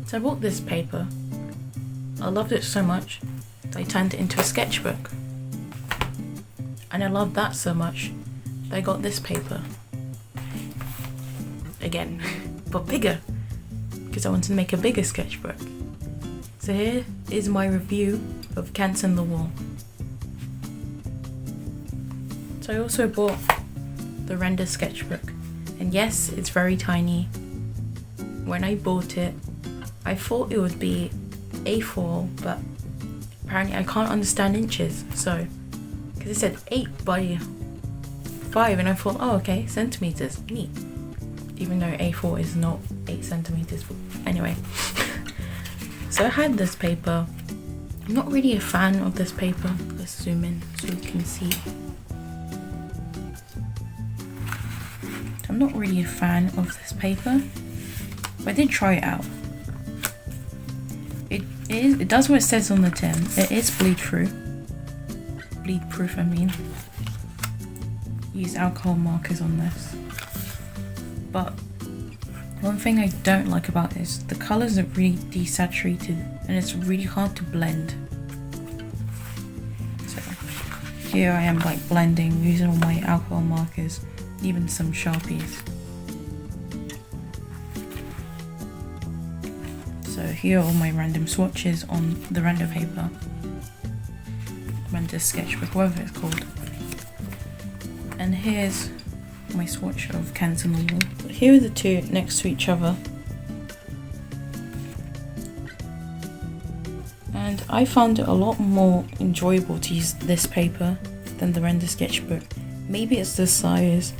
So I bought this paper. I loved it so much that I turned it into a sketchbook. And I loved that so much that I got this paper. Again, but bigger. Because I wanted to make a bigger sketchbook. So here is my review of Cason the Wall. So I also bought the Rendr sketchbook. And yes, it's very tiny. When I bought it, I thought it would be A4, but apparently I can't understand inches. So, because it said 8 by 5, and I thought, oh okay, centimeters, neat. Even though A4 is not 8 centimeters. But anyway, so I had this paper. I'm not really a fan of this paper. Let's zoom in so you can see. I'm not really a fan of this paper, but I did try it out. It does what it says on the tin. It is bleed proof. I mean. Use alcohol markers on this. But one thing I don't like about this, the colours are really desaturated and it's really hard to blend. So here I am like blending, using all my alcohol markers, even some Sharpies. So here are all my random swatches on the Rendr paper. Rendr sketchbook, whatever it's called. And here's my swatch of Cason the Wall. Here are the two next to each other. And I found it a lot more enjoyable to use this paper than the Rendr sketchbook. Maybe it's the size,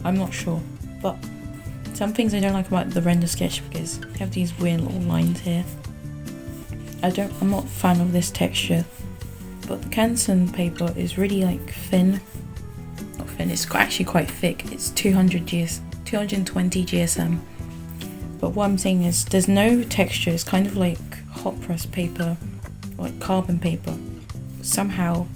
I'm not sure. But some things I don't like about the Rendr sketchbook is you have these weird little lines here. I'm not a fan of this texture. But the Canson paper is really like thin. Not thin, it's actually quite thick. It's 220 GSM. But what I'm saying is there's no texture. It's kind of like hot press paper, like carbon paper. Somehow,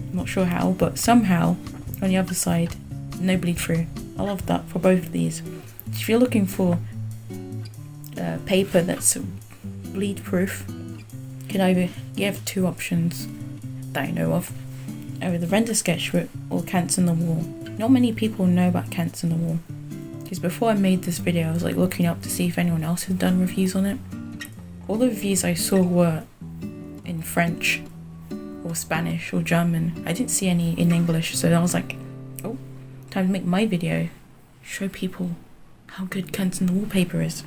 I'm not sure how, but somehow on the other side, no bleed through. I love that for both of these. If you're looking for paper that's bleed proof, you have two options that I know of. Either the Rendr sketchbook or Cason the Wall. Not many people know about Cason the Wall. Because before I made this video I was like looking up to see if anyone else had done reviews on it. All the reviews I saw were in French or Spanish or German. I didn't see any in English, so I was like, oh, time to make my video. Show people how good Cason the Wallpaper is.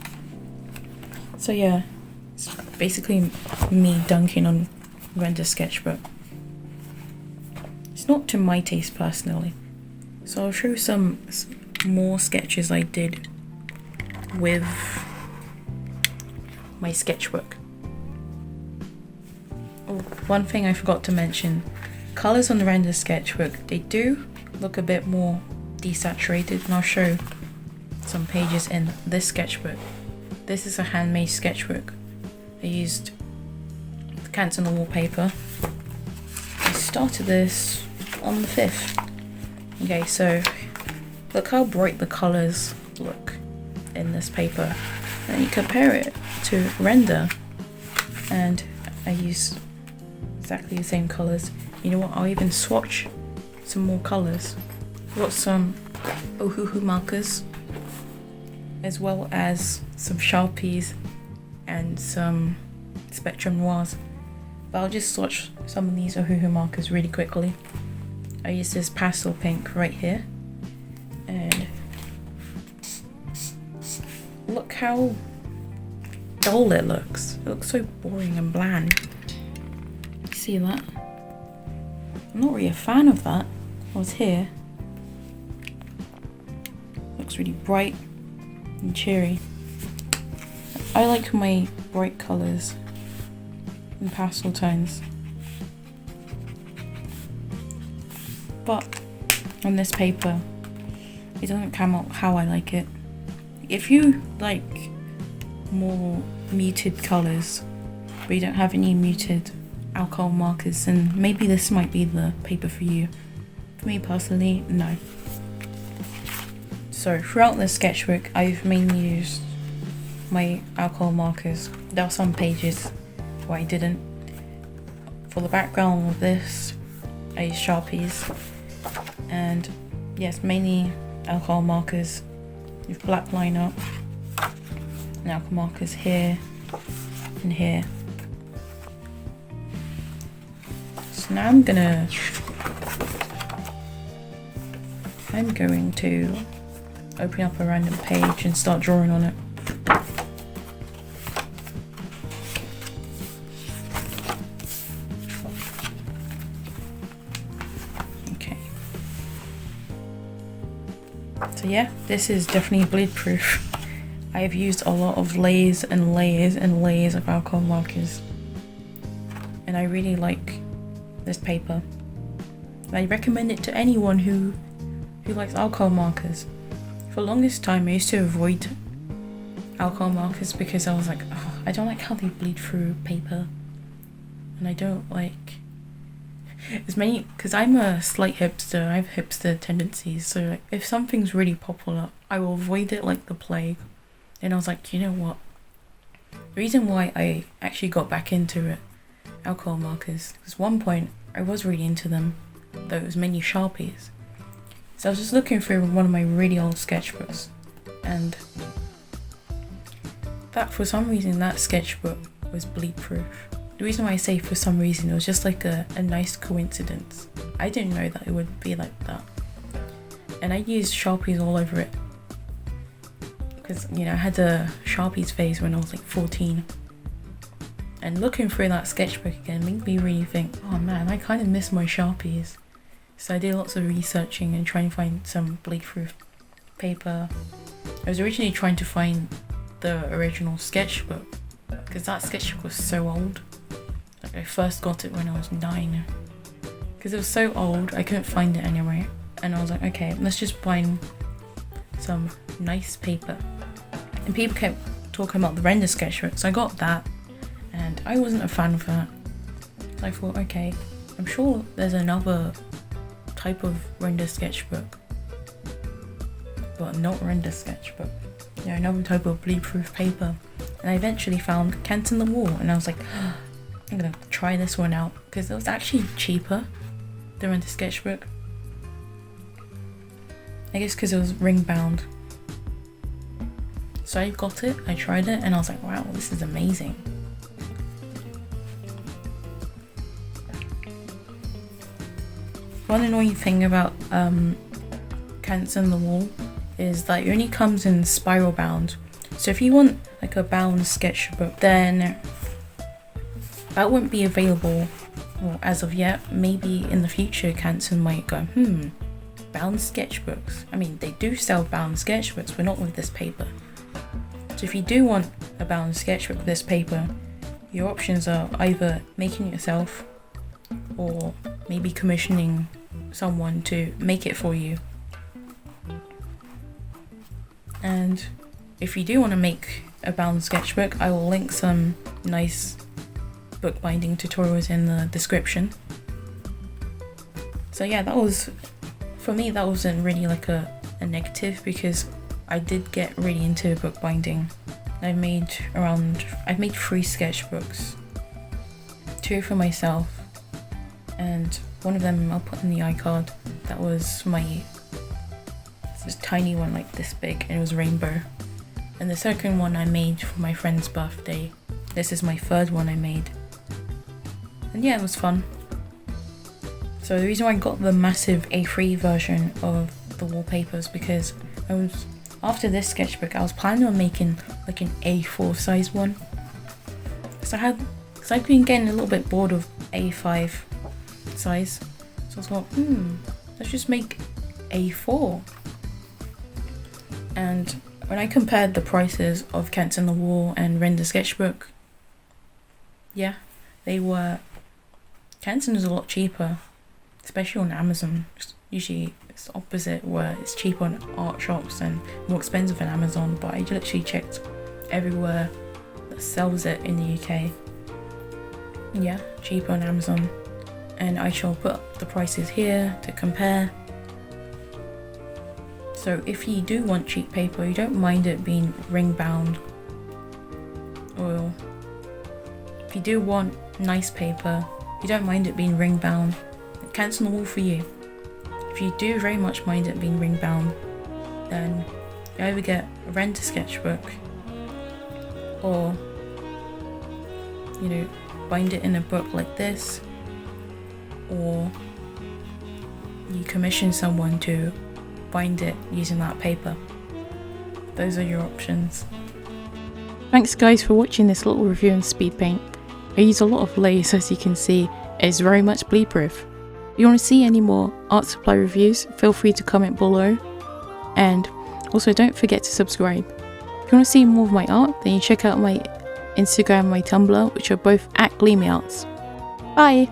So yeah, it's basically me dunking on Rendr sketchbook. It's not to my taste personally. So I'll show some more sketches I did with my sketchbook. Oh, one thing I forgot to mention. Colours on the Rendr sketchbook, they do look a bit more desaturated, and I'll show some pages in this sketchbook. This is a handmade sketchbook. I used the Cason the Wall paper. I started this on the 5th. Okay, so look how bright the colours look in this paper. And you compare it to Rendr, and I use exactly the same colours. You know what, I'll even swatch some more colours. Got some Ohuhu markers, as well as some Sharpies and some Spectrum Noirs. But I'll just swatch some of these Ohuhu markers really quickly. I use this pastel pink right here. And look how dull it looks. It looks so boring and bland. You see that? I'm not really a fan of that. I was here. Looks really bright and cheery. I like my bright colours and pastel tones. But on this paper, it doesn't come out how I like it. If you like more muted colours, but you don't have any muted alcohol markers, then maybe this might be the paper for you. For me personally, no. So throughout this sketchbook, I've mainly used my alcohol markers. There are some pages where I didn't. For the background of this, I used Sharpies, and yes, mainly alcohol markers with black line up, and alcohol markers here and here. So now I'm going to open up a random page and start drawing on it. Okay. So yeah, this is definitely bleed proof. I've used a lot of layers and layers and layers of alcohol markers, and I really like this paper. I recommend it to anyone who likes alcohol markers. For the longest time I used to avoid alcohol markers because I was like, oh, I don't like how they bleed through paper, and I don't like as many, because I'm a slight hipster. I have hipster tendencies, so like, if something's really popular I will avoid it like the plague. And I was like, you know what, the reason why I actually got back into it, alcohol markers, because one point I was really into them, though it was mainly Sharpies. So I was just looking through one of my really old sketchbooks, and that, for some reason, that sketchbook was bleed proof. The reason why I say for some reason, it was just like a nice coincidence. I didn't know that it would be like that. And I used Sharpies all over it, because, you know, I had a Sharpies phase when I was like 14. And looking through that sketchbook again made me really think, oh man, I kind of miss my Sharpies. So I did lots of researching and trying to find some bleed-proof paper. I was originally trying to find the original sketchbook, because that sketchbook was so old. Like, I first got it when I was 9. Because it was so old, I couldn't find it anywhere. And I was like, okay, let's just find some nice paper. And people kept talking about the Rendr sketchbook, so I got that. And I wasn't a fan of that. So I thought, okay, I'm sure there's another type of Rendr sketchbook, but not Rendr sketchbook. You know, another type of bleed-proof paper. And I eventually found Cason the Wall, and I was like, oh, I'm gonna try this one out, because it was actually cheaper than Rendr sketchbook. I guess because it was ring bound. So I got it, I tried it, and I was like, wow, this is amazing. One annoying thing about Cason the Wall is that it only comes in spiral bound. So if you want like a bound sketchbook, then that wouldn't be available, well, as of yet. Maybe in the future Canson might go, bound sketchbooks. I mean, they do sell bound sketchbooks, but not with this paper. So if you do want a bound sketchbook with this paper, your options are either making it yourself or maybe commissioning someone to make it for you. And if you do want to make a bound sketchbook, I will link some nice bookbinding tutorials in the description. So yeah, that was, for me, that wasn't really like a negative, because I did get really into bookbinding. I've made 3 sketchbooks, 2 for myself, and one of them I'll put in the iCard. That was this tiny one like this big, and it was rainbow. And the second one I made for my friend's birthday. This is my 3rd one I made. And yeah, it was fun. So the reason why I got the massive A3 version of the wallpapers, because after this sketchbook I was planning on making like an A4 size one. So I've been getting a little bit bored of A5 size. So I thought, let's just make A4. And when I compared the prices of Cason the Wall and Rendr sketchbook, yeah, Canson is a lot cheaper, especially on Amazon. Usually it's the opposite, where it's cheaper on art shops and more expensive on Amazon, but I literally checked everywhere that sells it in the UK. Yeah, cheaper on Amazon. And I shall put the prices here to compare. So if you do want cheap paper, you don't mind it being ring bound, Or if you do want nice paper, you don't mind it being ring bound, Cancel the Wall for you. If you do very much mind it being ring bound, then you either get a Rendr sketchbook or, you know, bind it in a book like this, or you commission someone to bind it using that paper. Those are your options. Thanks guys for watching this little review on speed paint. I use a lot of layers, as you can see. It's very much bleed proof. If you want to see any more art supply reviews, feel free to comment below, and also don't forget to subscribe. If you want to see more of my art, then you check out my Instagram and my Tumblr, which are both at Gleamiarts. Bye!